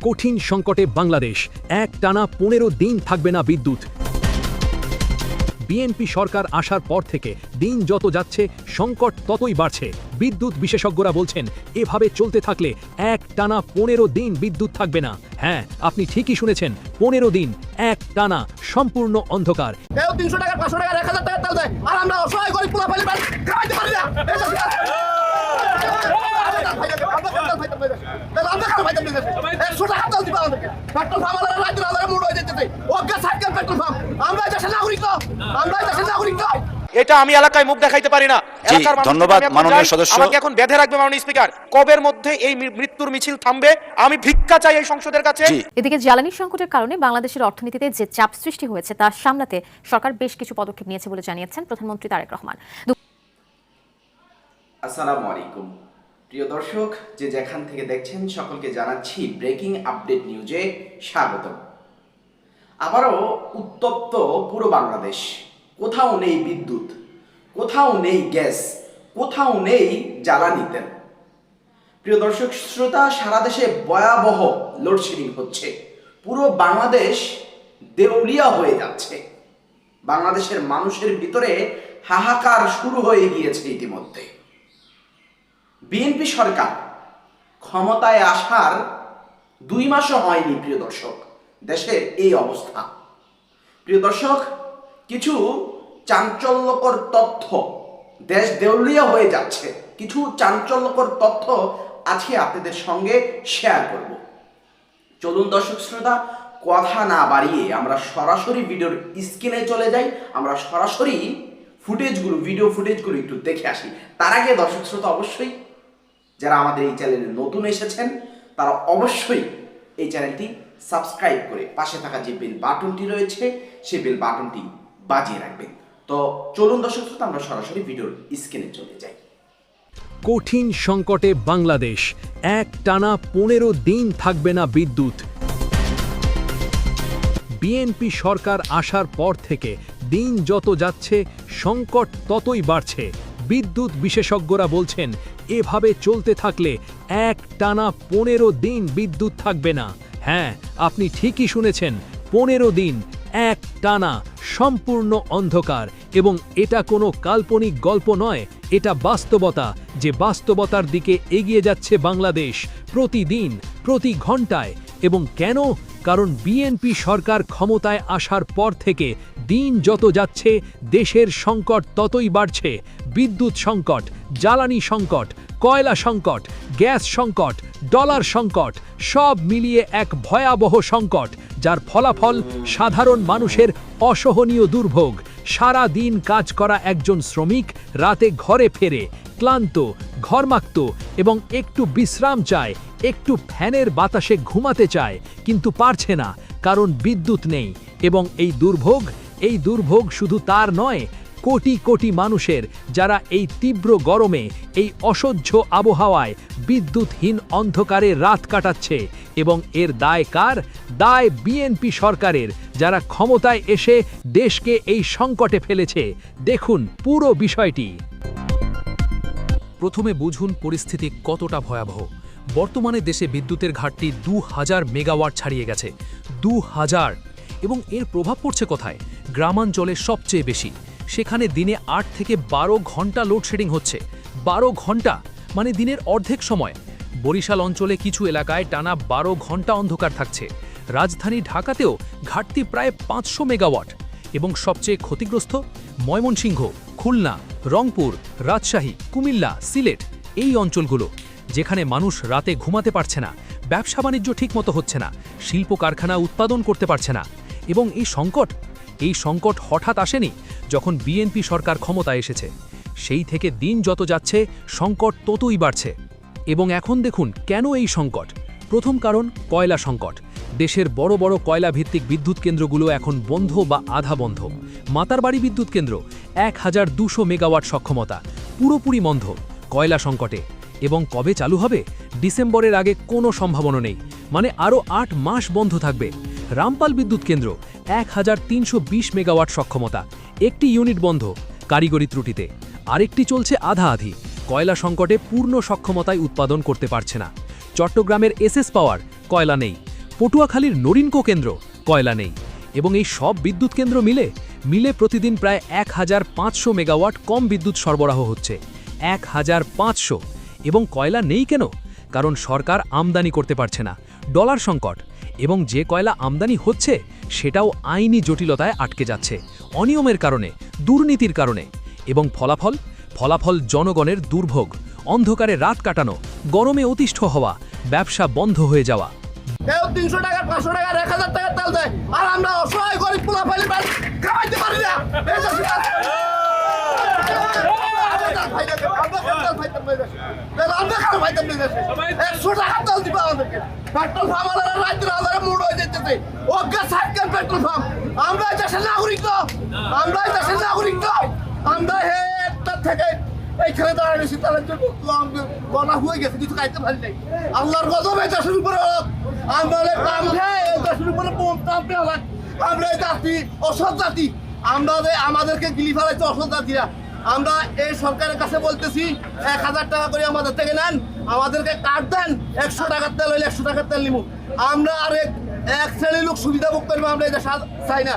কঠিন সংকটে বাংলাদেশ, একটানা 15 দিন থাকবে না বিদ্যুৎ। বিএনপি সরকার আসার পর থেকে দিন যত যাচ্ছে সংকট ততই বাড়ছে। বিদ্যুৎ বিশেষজ্ঞরা বলছেন এভাবে চলতে থাকলে একটানা 15 দিন বিদ্যুৎ থাকবে না। হ্যাঁ, আপনি ঠিকই শুনেছেন, 15 দিন একটানা সম্পূর্ণ অন্ধকার। 300 টাকা 500 টাকা 1000 টাকা তেল দেয় আর আমরা অসহায় গরিব পোলা ফেলে খাইতে পারি না। এটা আমি এলাকায় মুখ দেখাইতে পারি না। ধন্যবাদ মাননীয় সদস্য। আমাকে এখন বেঁধে রাখবে মাননীয় স্পিকার। কবের মধ্যে এই মৃত্যুর মিছিল থামবে আমি ভিক্ষা চাই এই সংসদের কাছে। এদিকে জ্বালানি সংকটের কারণে বাংলাদেশের অর্থনীতিতে যে চাপ সৃষ্টি হয়েছে তা সামলাতে সরকার বেশ কিছু পদক্ষেপ নিয়েছে বলে জানিয়েছেন প্রধানমন্ত্রী তারেক রহমান। আসসালামু আলাইকুম প্রিয় দর্শক, যে যেখান থেকে দেখছেন সকলকে জানাচ্ছি ব্রেকিং আপডেট নিউজে স্বাগত। আবারও উত্তপ্ত পুরো বাংলাদেশ। কোথাও নেই বিদ্যুৎ, কোথাও নেই গ্যাস, কোথাও নেই জ্বালানি তেল। প্রিয় দর্শক শ্রোতা, সারা দেশে ভয়াবহ লোডশেডিং হচ্ছে। পুরো বাংলাদেশ দেউলিয়া হয়ে যাচ্ছে। বাংলাদেশের মানুষের ভিতরে হাহাকার শুরু হয়ে গিয়েছে ইতিমধ্যে। বিএনপি সরকার ক্ষমতায় আসার 2 মাসও হয়নি প্রিয় দর্শক, দেশের এই অবস্থা। প্রিয় দর্শক, কিছু চাঞ্চল্যকর তথ্য, দেশ দেউলিয়া হয়ে যাচ্ছে, কিছু চাঞ্চল্যকর তথ্য আজকে আপনাদের সঙ্গে শেয়ার করব। চলুন দর্শক শ্রোতা, কথা না বাড়িয়ে আমরা সরাসরি ভিডিওর স্ক্রিনে চলে যাই। আমরা সরাসরি ভিডিও ফুটেজগুলো একটু দেখে আসি। তার আগে দর্শক শ্রোতা, অবশ্যই যারা আমাদের এই চ্যানেলে নতুন এসেছেন তারা অবশ্যই এই চ্যানেলটি সাবস্ক্রাইব করে পাশে থাকা যে বেল বাটনটি রয়েছে সেই বেল বাটনটি বাজিয়ে রাখবেন। তো চলুন দর্শক শ্রোতা, আমরা সরাসরি ভিডিওর স্ক্রিনে চলে যাই। কঠিন সংকটে বাংলাদেশ, একটানা 15 দিন থাকবে না বিদ্যুৎ। বিএনপি সরকার আসার পর থেকে দিন যত যাচ্ছে সংকট ততই বাড়ছে। বিদ্যুৎ বিশেষজ্ঞরা বলছেন এভাবে চলতে থাকলে একটানা 15 দিন বিদ্যুৎ থাকবে না। হ্যাঁ, আপনি ঠিকই শুনেছেন, 15 দিন একটানা সম্পূর্ণ অন্ধকার। এবং এটা কোনো কাল্পনিক গল্প নয়, এটা বাস্তবতা, যে বাস্তবতার দিকে এগিয়ে যাচ্ছে বাংলাদেশ প্রতিদিন, প্রতি ঘন্টায়। এবং কেন? কারণ বিএনপি সরকার ক্ষমতায় আসার পর থেকে দিন যত যাচ্ছে দেশের সংকট ততই বাড়ছে। বিদ্যুৎ সংকট, জ্বালানি সংকট, কয়লা সংকট, গ্যাস সংকট, ডলার সংকট, সব মিলিয়ে এক ভয়াবহ সংকট, যার ফলাফল সাধারণ মানুষের অসহনীয় দুর্ভোগ। সারা দিন কাজ করা একজন শ্রমিক রাতে ঘরে ফেরে ক্লান্ত, ঘর্মাক্ত এবং একটু বিশ্রাম চায়, একটু ফ্যানের বাতাসে ঘুমাতে চায়, কিন্তু পারছে না, কারণ বিদ্যুৎ নেই। এবং এই দুর্ভোগ শুধু তার নয়, কোটি কোটি মানুষের, যারা এই তীব্র গরমে, এই অসহ্য আবহাওয়ায় বিদ্যুৎহীন অন্ধকারে রাত কাটাচ্ছে। এবং এর দায় কার? দায় বিএনপি সরকারের, যারা ক্ষমতায় এসে দেশকে এই সংকটে ফেলেছে। দেখুন পুরো বিষয়টি। প্রথমে বুঝুন পরিস্থিতি কতটা ভয়াবহ। বর্তমানে দেশে বিদ্যুতের ঘাটতি 2000 মেগাওয়াট ছাড়িয়ে গেছে। 2000। এবং এর প্রভাব পড়ছে কোথায়? গ্রামাঞ্চলে সবচেয়ে বেশি। সেখানে দিনে 8 থেকে 12 ঘন্টা লোডশেডিং হচ্ছে। 12 ঘন্টা মানে দিনের অর্ধেক সময়। বরিশাল অঞ্চলে কিছু এলাকায় টানা 12 ঘন্টা অন্ধকার থাকছে। রাজধানী ঢাকাতেও ঘাটতি প্রায় 500 মেগাওয়াট। এবং সবচেয়ে ক্ষতিগ্রস্ত ময়মনসিংহ, খুলনা, রংপুর, রাজশাহী, কুমিল্লা, সিলেট, এই অঞ্চলগুলো, যেখানে মানুষ রাতে ঘুমাতে পারছে না, ব্যবসা বাণিজ্য ঠিকমতো হচ্ছে না, শিল্প কারখানা উৎপাদন করতে পারছে না। এবং এই সংকট হঠাৎ আসেনি, যখন বিএনপি সরকার ক্ষমতায় এসেছে। সেই থেকে দিন যত যাচ্ছে সংকট ততই বাড়ছে। এবং এখন দেখুন কেন এই সংকট। প্রথম কারণ কয়লা সংকট। দেশের বড় বড় কয়লা ভিত্তিক বিদ্যুৎ কেন্দ্রগুলো এখন বন্ধ বা আধা বন্ধ। মাতারবাড়ি বিদ্যুৎ কেন্দ্র 1200 মেগাওয়াট সক্ষমতা, পুরোপুরি বন্ধ কয়লা সংকটে। এবং কবে চালু হবে? ডিসেম্বরের আগে কোনো সম্ভাবনা নেই, মানে আরও 8 মাস বন্ধ থাকবে। রামপাল বিদ্যুৎ কেন্দ্র 1320 মেগাওয়াট সক্ষমতা, একটি ইউনিট বন্ধ কারিগরি ত্রুটিতে, আরেকটি চলছে আধা আধি। কয়লা সংকটে পূর্ণ সক্ষমতায় উৎপাদন করতে পারছে না। চট্টগ্রামের এসএস পাওয়ার কয়লা নেই, পটুয়াখালীর নরিনকো কেন্দ্র কয়লা নেই এবং এই সব বিদ্যুৎ কেন্দ্র মিলে প্রতিদিন প্রায় 1500 মেগাওয়াট কম বিদ্যুৎ সরবরাহ হচ্ছে 1500 এবং কয়লা নেই কেন কারণ সরকার আমদানি করতে পারছে না ডলার সংকট এবং যে কয়লা আমদানি হচ্ছে সেটাও আইনি জটিলতায় আটকে যাচ্ছে অনিয়মের কারণে দুর্নীতির কারণে এবং ফলাফল জনগণের দুর্ভোগ অন্ধকারে রাত কাটানো গরমে অতিষ্ঠ হওয়া ব্যবসা বন্ধ হয়ে যাওয়া কেউ 300 টাকা 500 টাকা 1000 টাকা তেল দেয় আর আমরা অসহায় গরিব পোলাপাইলি খাওয়াইতে পারি না আমরা দেশের নাগরিক আমরা থেকে এইখানে দাঁড়িয়েছি তাদের জন্য গলা হয়ে গেছে কিছু খাইতে পারি নাই আল্লাহর গজব এই দেশের উপরে আমরা কাম খেয়ে এই দেশের উপরে আমরা এই জাতি অসৎ জাতি আমাদেরকে গিলি ফেলাইছে অসৎ জাতিরা আমরা এই সরকারের কাছে বলতেছি 1000 টাকা করে আমাদের থেকে নেন আমাদেরকে কার্ড দেন 100 টাকার তেল হইলে 100 টাকার তেল নিব আমরা আর এক শ্রেণীর লোক সুবিধা ভোগ করবো আমরা এই দেশে চাই না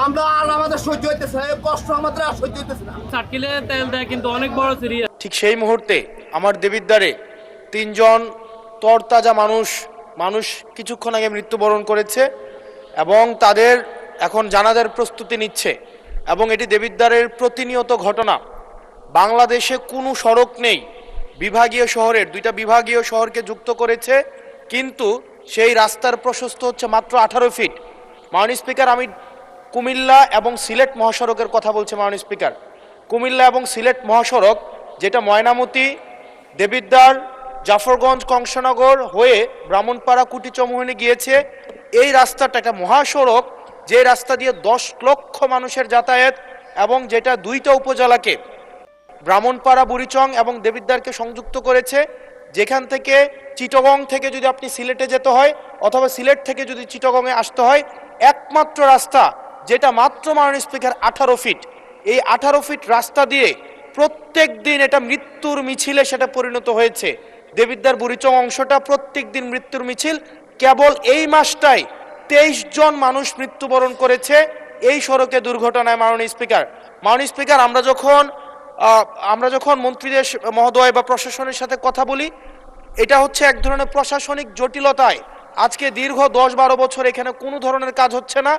আমরা আর আমাদের সহ্য হইতেছে কষ্ট আমাদের আর সহ্য হইতেছে না সার্কেলে তেল দেয় কিন্তু অনেক বড় সিরিয়া ঠিক সেই মুহূর্তে আমার দেবিদ্বারে 3 জন তরতাজা মানুষ কিছুক্ষণ আগে মৃত্যুবরণ করেছে এবং তাদের এখন জানাজার প্রস্তুতি নিচ্ছে এবং এটি দেবিদ্বারের প্রতিনিয়ত ঘটনা বাংলাদেশে কোনো সড়ক নেই বিভাগীয় শহরের 2টা বিভাগীয় শহরকে যুক্ত করেছে কিন্তু সেই রাস্তার প্রশস্ত হচ্ছে মাত্র 18 ফিট মাননীয় স্পিকার আমি কুমিল্লা এবং সিলেট মহাসড়কের কথা বলছে মাননীয় স্পিকার কুমিল্লা এবং সিলেট মহাসড়ক যেটা ময়নামতি দেবিদ্বার জাফরগঞ্জ কংসনগর হয়ে ব্রাহ্মণপাড়া কুটিচমোহনী গিয়েছে এই রাস্তাটা একটা মহাসড়ক যে রাস্তা দিয়ে 10 লক্ষ মানুষের যাতায়াত এবং যেটা 2টা উপজেলাকে ব্রাহ্মণপাড়া বুড়িচং এবং দেবিদ্বারকে সংযুক্ত করেছে যেখান থেকে চিটাগং থেকে যদি আপনি সিলেটে যেতে হয় অথবা সিলেট থেকে যদি চিটাগংয়ে আসতে হয় একমাত্র রাস্তা যেটা মাত্র মাননীয় স্পিকার 18 ফিট এই 18 ফিট রাস্তা দিয়ে প্রত্যেক দিন এটা মৃত্যুর মিছিলে সেটা পরিণত হয়েছে দেবিদ্বার বুড়িচং অংশটা প্রত্যেক দিন মৃত্যুর মিছিল কেবল এই মাসটাই 23 জন মানুষ মৃত্যুবরণ করেছে এই সড়কে দুর্ঘটনায় মাননীয় স্পিকার আমরা যখন মন্ত্রীদের মহোদয় বা প্রশাসনের সাথে কথা বলি এটা হচ্ছে এক ধরনের প্রশাসনিক জটিলতায় আজকে দীর্ঘ 10-12 বছর এখানে কোনো ধরনের কাজ হচ্ছে না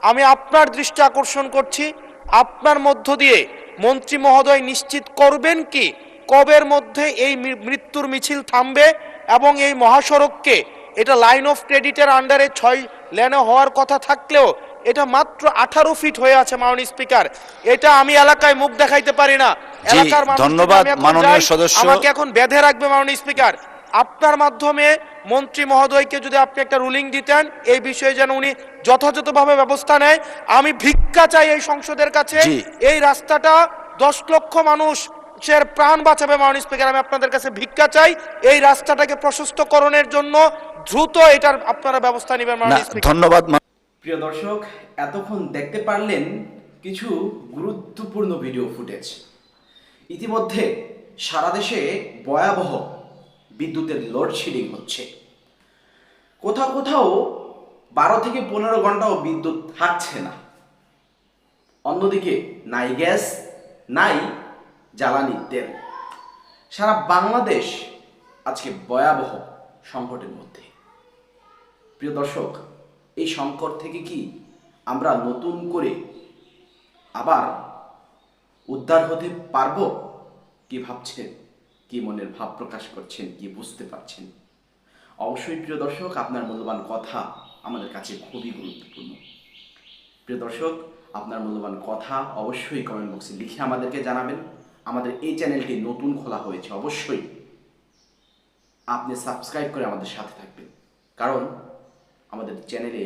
আমি আপনার দৃষ্টি আকর্ষণ করছি আপনার মধ্য দিয়ে মন্ত্রী মহোদয় নিশ্চিত করবেন কি কবের মধ্যে এই মৃত্যুর মিছিল থামবে এবং এই মহাসড়ককে এটা লাইন অফ ক্রেডিটের আন্ডারে 6 লেনে হওয়ার কথা থাকলেও এটা মাত্র 18 ফিট হয়ে আছে মাননীয় স্পিকার এটা আমি এলাকায় মুখ দেখাইতে পারি না এলাকার মানুষ ধন্যবাদ মাননীয় সদস্য আমাকে এখন বেঁধে রাখবে মাননীয় স্পিকার আপনার মাধ্যমে মন্ত্রী মহোদয়কে যদি আপনি একটা রুলিং দিতেন এই বিষয়ে যেন উনি যথাযথভাবে ব্যবস্থা নেয় আমি ভিক্ষা চাই এই সংসদের কাছে এই রাস্তাটা 10 লক্ষ মানুষের প্রাণ বাঁচাবে মাননীয় স্পিকার আমি আপনাদের কাছে ভিক্ষা চাই এই রাস্তাটাকে প্রশস্তকরণের জন্য দ্রুত এটার আপনারা ব্যবস্থা নেবেন মাননীয় স্পিকার ধন্যবাদ প্রিয় দর্শক এতক্ষণ দেখতে পারলেন কিছু গুরুত্বপূর্ণ ভিডিও ফুটেজ ইতিমধ্যে সারা দেশে ভয়াবহ বিদ্যুতের লোডশেডিং হচ্ছে কোথাও 12 থেকে 15 ঘন্টাও বিদ্যুৎ থাকছে না অন্যদিকে নাই গ্যাস নাই জ্বালানি তেল সারা বাংলাদেশ আজকে ভয়াবহ সংকটের মধ্যে প্রিয় দর্শক এই সংকট থেকে কি আমরা নতুন করে আবার উদ্ধার হতে পারবো কি ভাবছেন কি মনের ভাব প্রকাশ করছেন কি বুঝতে পারছেন অবশ্যই প্রিয় দর্শক আপনার মূল্যবান কথা আমাদের কাছে খুবই গুরুত্বপূর্ণ প্রিয় দর্শক আপনার মূল্যবান কথা অবশ্যই কমেন্ট বক্সে লিখে আমাদেরকে জানাবেন আমাদের এই চ্যানেলটি নতুন খোলা হয়েছে অবশ্যই আপনি সাবস্ক্রাইব করে আমাদের সাথে থাকবেন কারণ আমাদের চ্যানেলে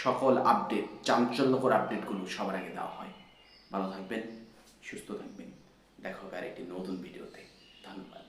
সকল আপডেট চাঞ্চল্যকর আপডেটগুলো সবার আগে দেওয়া হয় ভালো থাকবেন সুস্থ থাকবেন দেখা হবে আরেকটি নতুন ভিডিওতে ধন্যবাদ